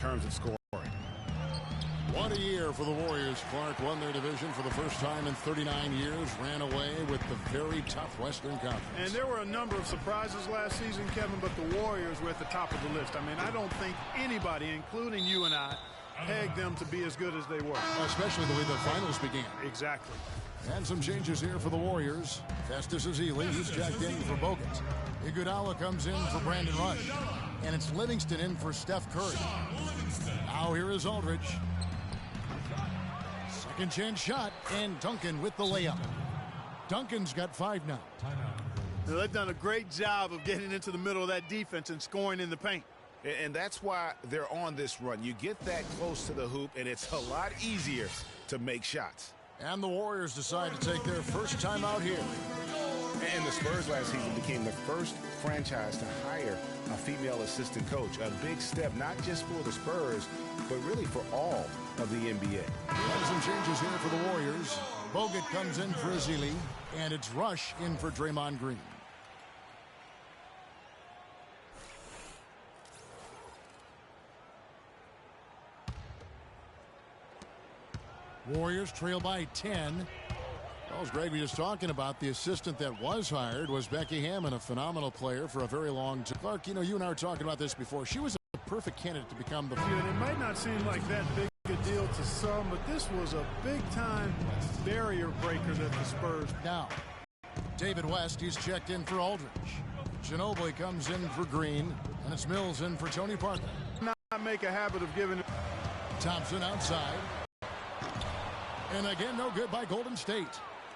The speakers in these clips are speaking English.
terms of scoring. What a year for the Warriors. Clark won their division for the first time in 39 years, ran away with the very tough Western Conference. And there were a number of surprises last season, Kevin, but the Warriors were at the top of the list. I mean, I don't think anybody, including you and I, pegged them to be as good as they were. Especially the way the finals began. Exactly. And some changes here for the Warriors. Festus Ezeli, he's checked in for Bogut. Iguodala comes in for Brandon Rush. And it's Livingston in for Steph Curry. Now here is Aldridge. Second chance shot, and Duncan with the layup. Duncan's got 5 now. Now, they've done a great job of getting into the middle of that defense and scoring in the paint. And that's why they're on this run. You get that close to the hoop, and it's a lot easier to make shots. And the Warriors decide to take their first time out here. And the Spurs last season became the first franchise to hire a female assistant coach. A big step, not just for the Spurs, but really for all of the NBA. And some changes here for the Warriors. Bogut comes in for Ezeli, and it's Rush in for Draymond Green. Warriors trail by 10. Well, as Greg was just talking about, the assistant that was hired was Becky Hammond, a phenomenal player for a very long time. Clark, you know, you and I were talking about this before. She was a perfect candidate to become the... And it might not seem like that big a deal to some, but this was a big-time barrier breaker that the Spurs... Now, David West, he's checked in for Aldridge. Ginobili comes in for Green, and it's Mills in for Tony Parker. Not make a habit of giving... Thompson outside. And again, no good by Golden State.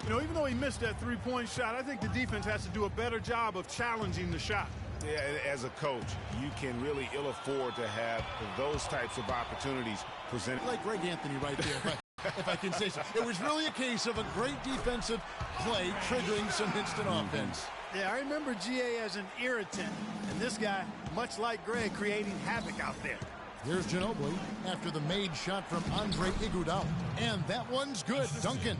You know, even though he missed that three-point shot, I think the defense has to do a better job of challenging the shot. Yeah, as a coach, you can really ill afford to have those types of opportunities presented. Like Greg Anthony right there, if I can say so. It was really a case of a great defensive play triggering some instant offense. Yeah, I remember GA as an irritant, and this guy, much like Greg, creating havoc out there. Here's Ginobili after the made shot from Andre Iguodala. And that one's good. Duncan.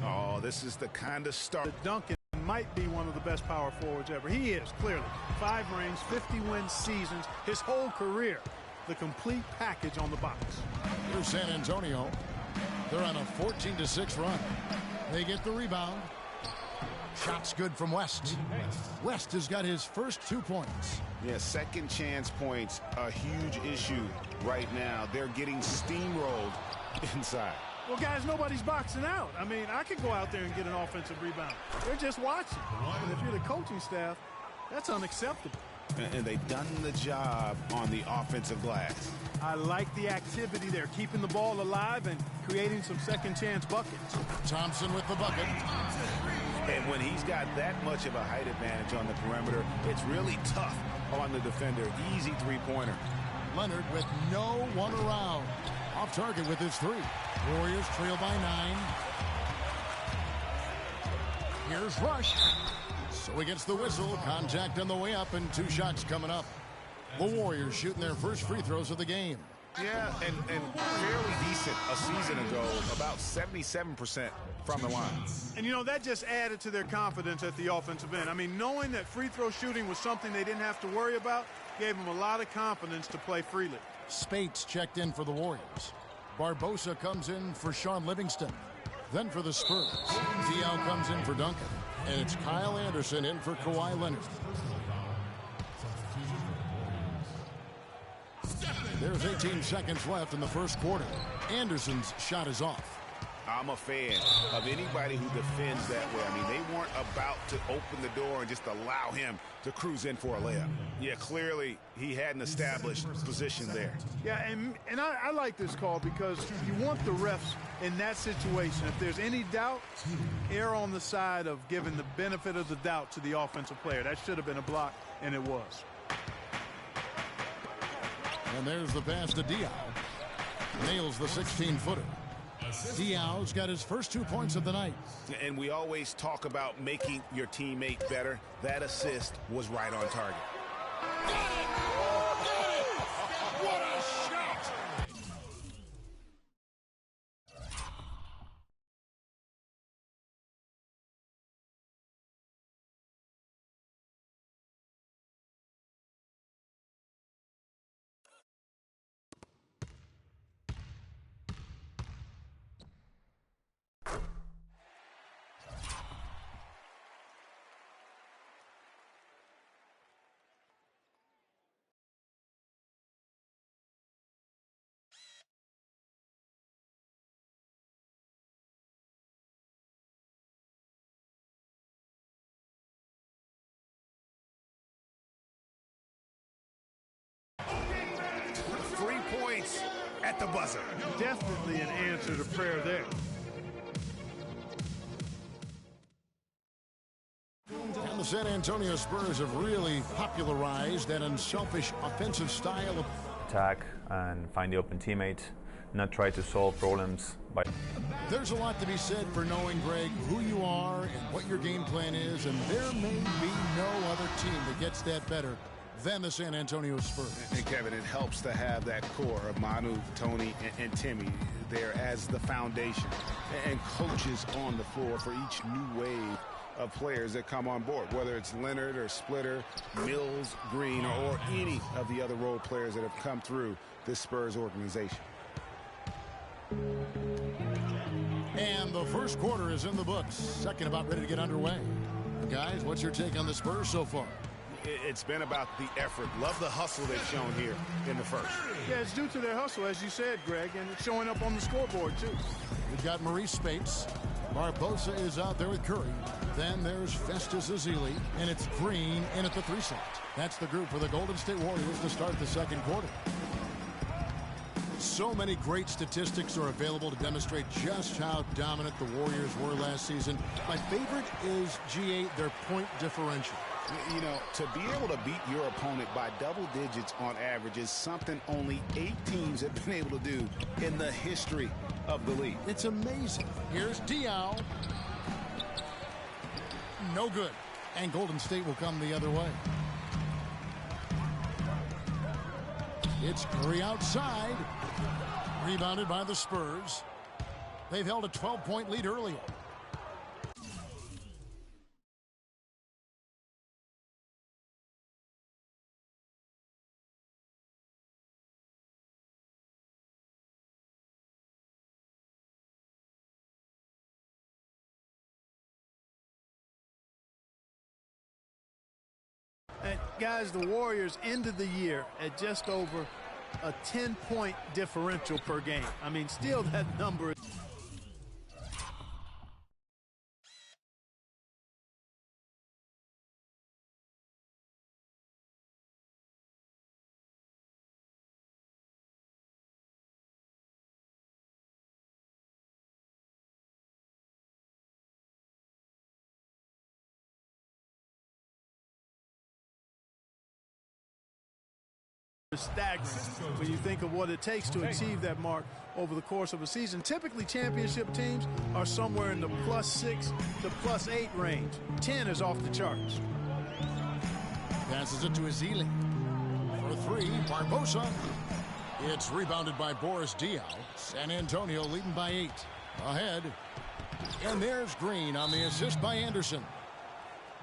Oh, this is the kind of start. Duncan might be one of the best power forwards ever. He is, clearly. 5 rings, 50-win seasons, his whole career. The complete package on the box. Here's San Antonio. They're on a 14-6 run. They get the rebound. Shot's good from West. West has got his first 2 points. Yeah, second chance points, a huge issue right now. They're getting steamrolled inside. Well, guys, nobody's boxing out. I mean, I could go out there and get an offensive rebound. They're just watching. And if you're the coaching staff, that's unacceptable. And they've done the job on the offensive glass. I like the activity there, keeping the ball alive and creating some second chance buckets. Thompson with the bucket. And when he's got that much of a height advantage on the perimeter, it's really tough on the defender. Easy three-pointer. Leonard with no one around. Off target with his 3. Warriors trail by 9. Here's Rush. So he gets the whistle. Contact on the way up and 2 shots coming up. The Warriors shooting their first free throws of the game. Yeah, and fairly decent a season ago, about 77% from the line. And, you know, that just added to their confidence at the offensive end. I mean, knowing that free throw shooting was something they didn't have to worry about gave them a lot of confidence to play freely. Spates checked in for the Warriors. Barbosa comes in for Sean Livingston. Then for the Spurs, Diaw comes in for Duncan. And it's Kyle Anderson in for Kawhi Leonard. There's 18 seconds left in the first quarter. Anderson's shot is off. I'm a fan of anybody who defends that way. I mean, they weren't about to open the door and just allow him to cruise in for a layup. Yeah, clearly he had an established position there. Yeah, and I like this call because you want the refs in that situation. If there's any doubt, err on the side of giving the benefit of the doubt to the offensive player. That should have been a block, and it was. And there's the pass to Diaw. Nails the 16-footer. Diaw's got his first 2 points of the night. And we always talk about making your teammate better. That assist was right on target. at the buzzer. Definitely an answer to prayer there. And the San Antonio Spurs have really popularized that unselfish offensive style of attack and find the open teammate, not try to solve problems. There's a lot to be said for knowing, Greg, who you are and what your game plan is, and there may be no other team that gets that better than the San Antonio Spurs. And Kevin, it helps to have that core of Manu, Tony, and Timmy there as the foundation, and coaches on the floor for each new wave of players that come on board, whether it's Leonard or Splitter, Mills, Green, or any of the other role players that have come through this Spurs organization. And the first quarter is in the books. Second about ready to get underway. Guys, what's your take on the Spurs so far? It's been about the effort. Love the hustle they've shown here in the first. Yeah, it's due to their hustle, as you said, Greg, and it's showing up on the scoreboard, too. We've got Maurice Spates. Barbosa is out there with Curry. Then there's Festus Ezeli, and it's Green in at the 3 slot. That's the group for the Golden State Warriors to start the second quarter. So many great statistics are available to demonstrate just how dominant the Warriors were last season. My favorite is G8, their point differential. You know, to be able to beat your opponent by double digits on average is something only 8 teams have been able to do in the history of the league. It's amazing. Here's Diaw. No good. And Golden State will come the other way. It's Curry outside. Rebounded by the Spurs. They've held a 12-point lead earlier. Guys, the Warriors ended the year at just over a 10-point differential per game. I mean, still that number. Staggering when you think of what it takes to achieve that mark over the course of a season. Typically, championship teams are somewhere in the +6 to +8 range. 10 is off the charts. Passes it to Ezeli. For 3, Barbosa. It's rebounded by Boris Diaw. San Antonio leading by 8. Ahead. And there's Green on the assist by Anderson.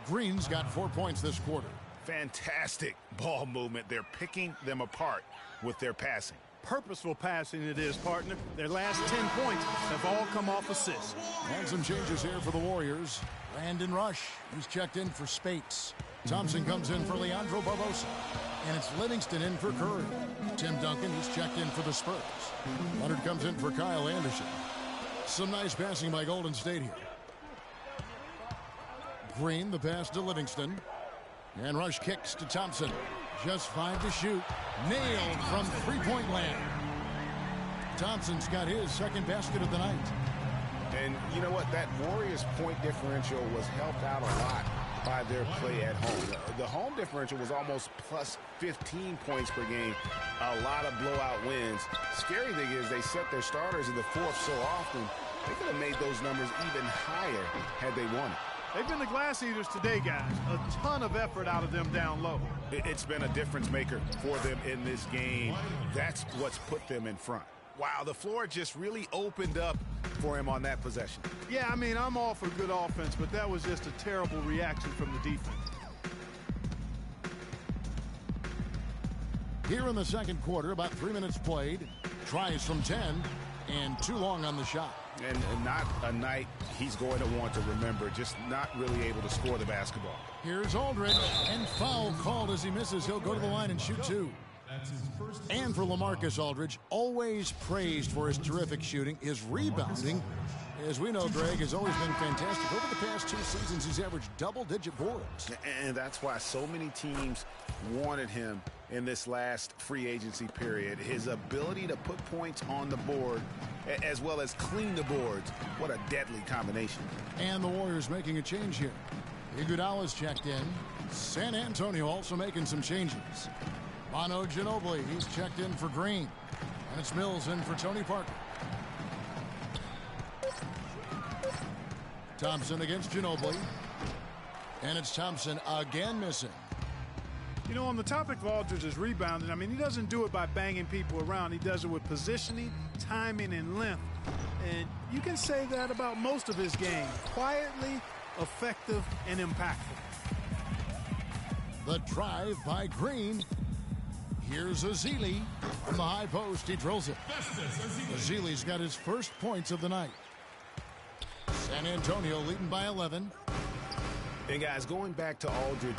Green's got 4 points this quarter. Fantastic ball movement. They're picking them apart with their passing. Purposeful passing it is, partner. Their last 10 points have all come off assists. And some changes here for the Warriors. Brandon Rush, who's checked in for Spates. Thompson comes in for Leandro Barbosa. And it's Livingston in for Curry. Tim Duncan, who's checked in for the Spurs. Leonard comes in for Kyle Anderson. Some nice passing by Golden State here. Green, the pass to Livingston. And Rush kicks to Thompson. Just 5 to shoot. Nailed from three-point land. Thompson's got his second basket of the night. And you know what? That Warriors point differential was helped out a lot by their play at home. The home differential was almost +15 points per game. A lot of blowout wins. Scary thing is they set their starters in the fourth so often, they could have made those numbers even higher had they won it. They've been the glass eaters today, guys. A ton of effort out of them down low. It's been a difference maker for them in this game. That's what's put them in front. Wow, the floor just really opened up for him on that possession. Yeah, I mean, I'm all for good offense, but that was just a terrible reaction from the defense. Here in the second quarter, about 3 minutes played. Tries from 10, and too long on the shot. And not a night he's going to want to remember, just not really able to score the basketball. Here's Aldridge, and foul called as he misses. He'll go to the line and shoot 2. And for LaMarcus Aldridge, always praised for his terrific shooting. His rebounding, as we know, Greg, has always been fantastic. Over the past 2 seasons, he's averaged double-digit boards. And that's why so many teams wanted him in this last free agency period. His ability to put points on the board as well as clean the boards. What a deadly combination. And the Warriors making a change here. Iguodala's checked in. San Antonio also making some changes. Manu Ginobili, he's checked in for Green. And it's Mills in for Tony Parker. Thompson against Ginobili. And it's Thompson again missing. You know, on the topic of Aldridge's rebounding, I mean, he doesn't do it by banging people around. He does it with positioning, timing, and length. And you can say that about most of his game. Quietly, effective, and impactful. The drive by Green. Here's Ezeli from the high post. He drills it. Ezeli's got his first points of the night. San Antonio leading by 11. And guys, going back to Aldridge,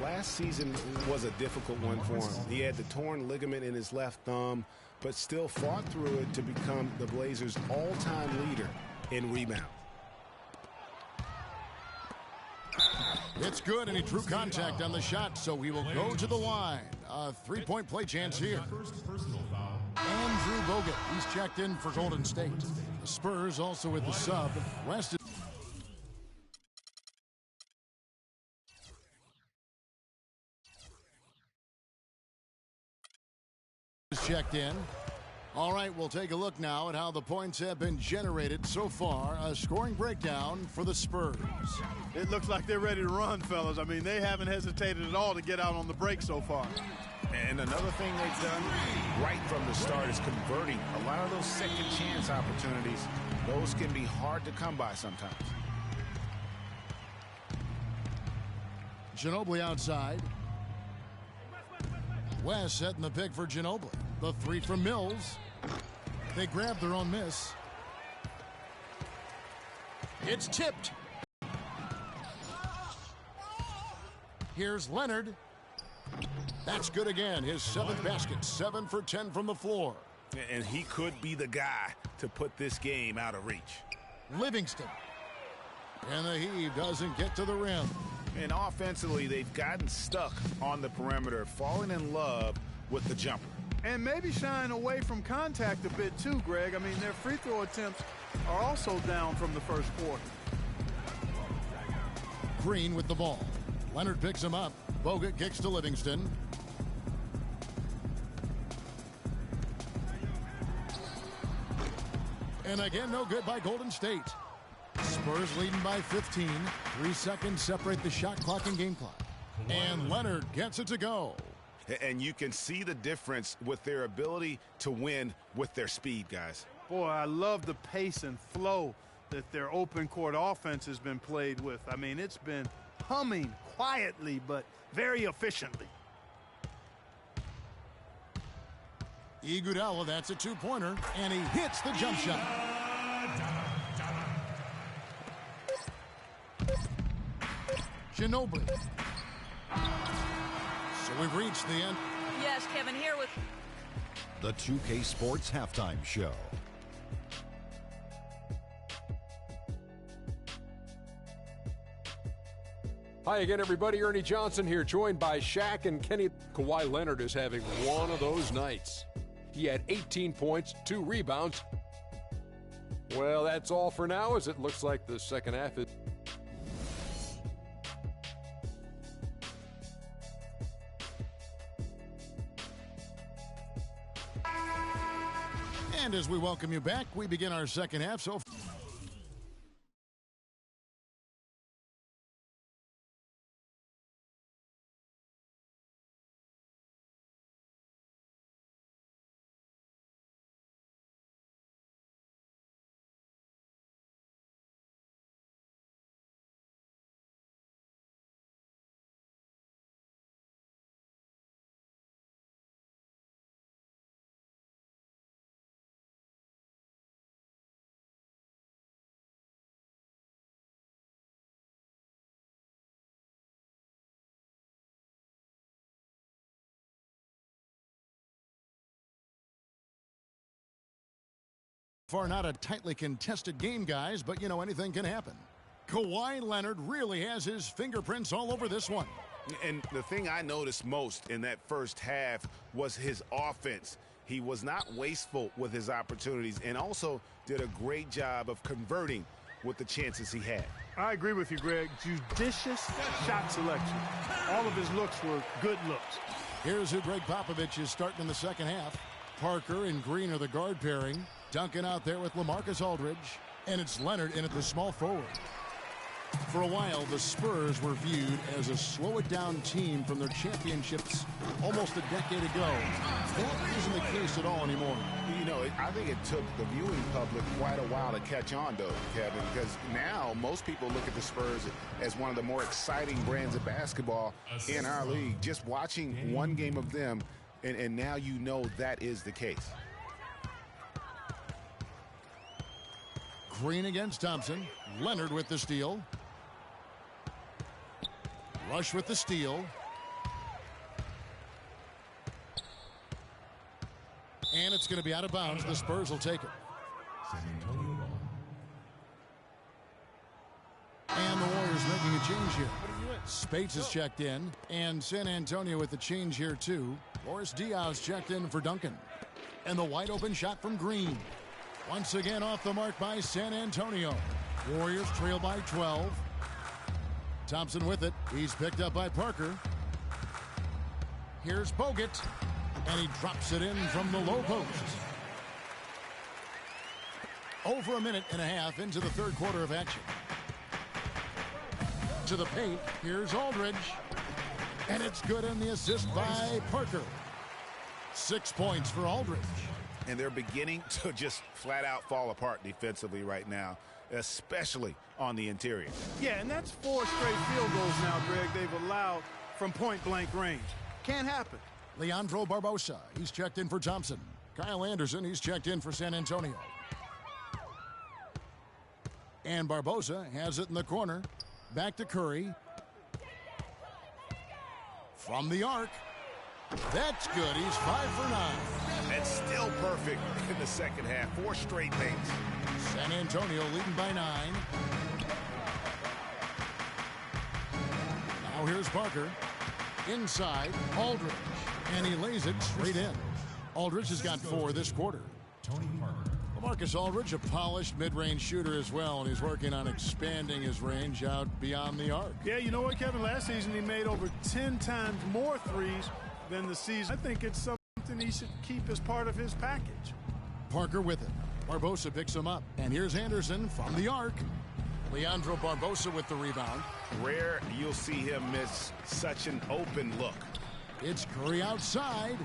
last season was a difficult one for him. He had the torn ligament in his left thumb, but still fought through it to become the Blazers' all-time leader in rebound. It's good, and he drew contact on the shot, so he will go to the line. A three-point play chance here. Andrew Bogut, he's checked in for Golden State. The Spurs also with the sub. West is checked in. All right, we'll take a look now at how the points have been generated so far. A scoring breakdown for the Spurs. It looks like they're ready to run, fellas. I mean, they haven't hesitated at all to get out on the break so far. And another thing they've done right from the start is converting a lot of those second chance opportunities. Those can be hard to come by sometimes. Ginobili outside. West setting the pick for Ginobili. The three from Mills. They grab their own miss. It's tipped. Here's Leonard. That's good again. His seventh basket. 7 for 10 from the floor. And he could be the guy to put this game out of reach. Livingston. And the heave doesn't get to the rim. And offensively, they've gotten stuck on the perimeter, falling in love with the jumper. And maybe shying away from contact a bit too, Greg. I mean, their free throw attempts are also down from the first quarter. Green with the ball. Leonard picks him up. Bogut kicks to Livingston. And again, no good by Golden State. Spurs leading by 15. 3 seconds separate the shot clock and game clock. And Leonard gets it to go. And you can see the difference with their ability to win with their speed, guys. Boy, I love the pace and flow that their open court offense has been played with. I mean, it's been humming quietly but very efficiently. Iguodala, that's a two-pointer, and he hits the jump shot. Ginobili. So we've reached the end. Yes, Kevin, here with the 2K Sports Halftime Show. Hi again, everybody. Ernie Johnson here, joined by Shaq and Kenny. Kawhi Leonard is having one of those nights. He had 18 points, 2 rebounds. Well, that's all for now, as it looks like the second half is... And as we welcome you back, we begin our second half. So far not a tightly contested game, guys, but you know, anything can happen. Kawhi Leonard really has his fingerprints all over this one. And the thing I noticed most in that first half was his offense. He was not wasteful with his opportunities and also did a great job of converting with the chances he had. I agree with you, Greg. Judicious shot selection. All of his looks were good looks. Here's who Greg Popovich is starting in the second half. Parker and Green are the guard pairing. Duncan out there with LaMarcus Aldridge. And it's Leonard in at the small forward. For a while, the Spurs were viewed as a slow-it-down team from their championships almost a decade ago. That isn't the case at all anymore. You know, I think it took the viewing public quite a while to catch on, though, Kevin, because now most people look at the Spurs as one of the more exciting brands of basketball in our league. Just watching one game of them, and now you know that is the case. Green against Thompson. Leonard with the steal. Rush with the steal. And it's going to be out of bounds. The Spurs will take it. And the Warriors making a change here. Spates is checked in. And San Antonio with the change here too. Boris Diaz checked in for Duncan. And the wide open shot from Green. Once again off the mark by San Antonio. Warriors trail by 12. Thompson with it. He's picked up by Parker. Here's Bogut. And he drops it in from the low post. Over a minute and a half into the third quarter of action. To the paint. Here's Aldridge. And it's good in the assist by Parker. 6 points for Aldridge. And they're beginning to just flat out fall apart defensively right now, especially on the interior. Yeah, and that's 4 straight field goals now, Greg, they've allowed from point-blank range. Can't happen. Leandro Barbosa, he's checked in for Thompson. Kyle Anderson, he's checked in for San Antonio. And Barbosa has it in the corner. Back to Curry. From the arc. That's good. He's 5 for 9. That's still perfect in the second half. 4 straight things. San Antonio leading by 9. Now here's Parker. Inside, Aldridge. And he lays it straight in. Aldridge has got 4 this quarter. Tony Parker. LaMarcus Aldridge, a polished mid-range shooter as well, and he's working on expanding his range out beyond the arc. Yeah, you know what, Kevin? Last season he made over 10 times more threes than the season. I think it's something he should keep as part of his package. Parker with it. Barbosa picks him up. And here's Anderson from the arc. Leandro Barbosa with the rebound. Rare you'll see him miss such an open look. It's Curry outside.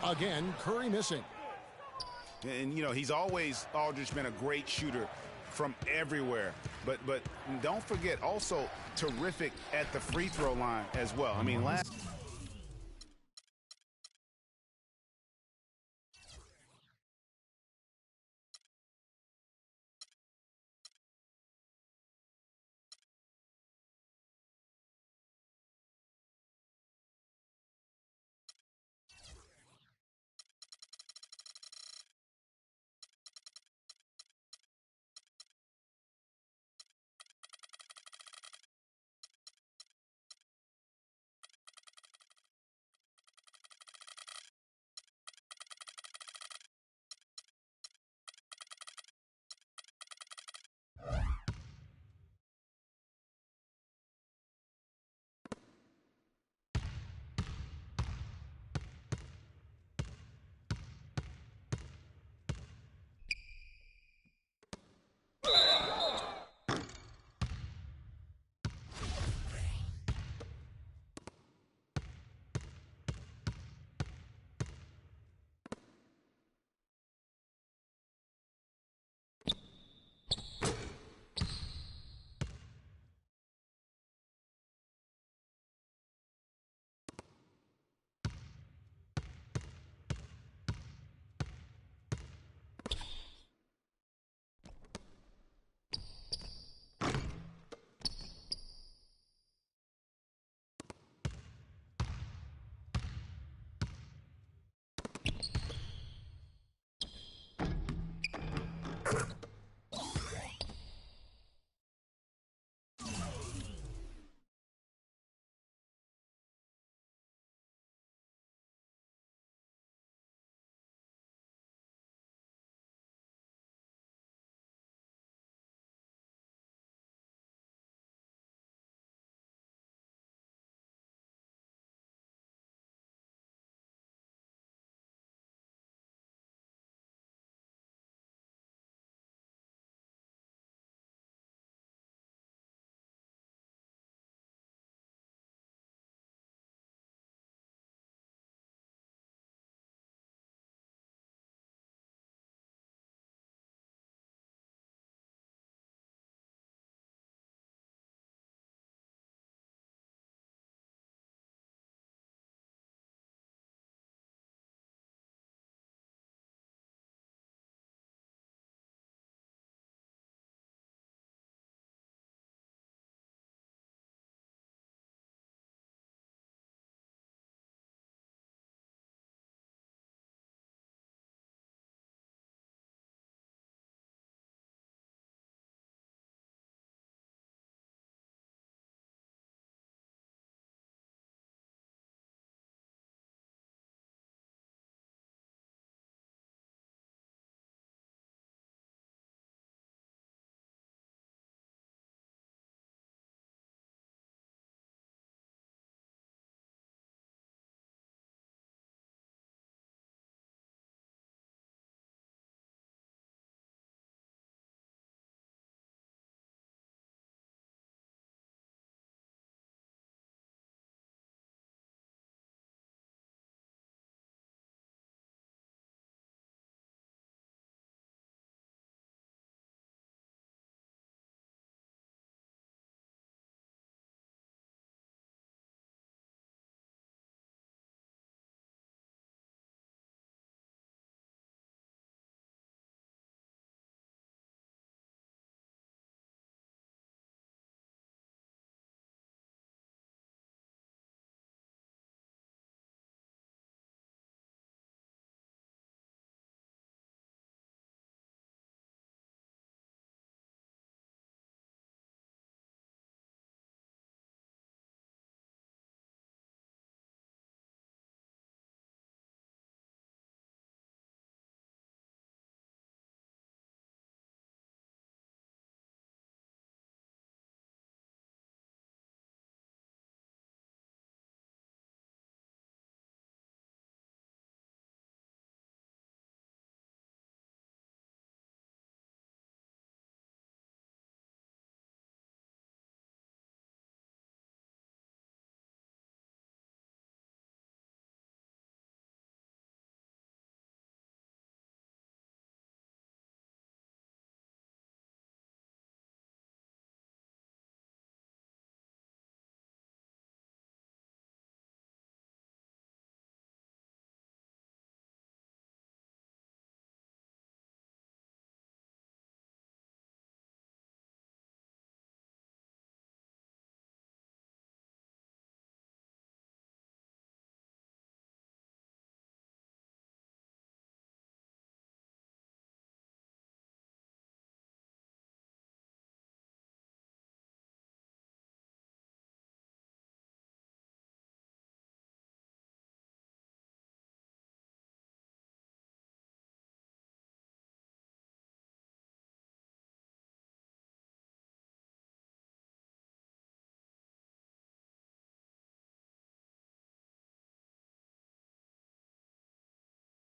Again, Curry missing. And, you know, he's always, Aldridge, been a great shooter from everywhere. But don't forget, also terrific at the free throw line as well. I mean, last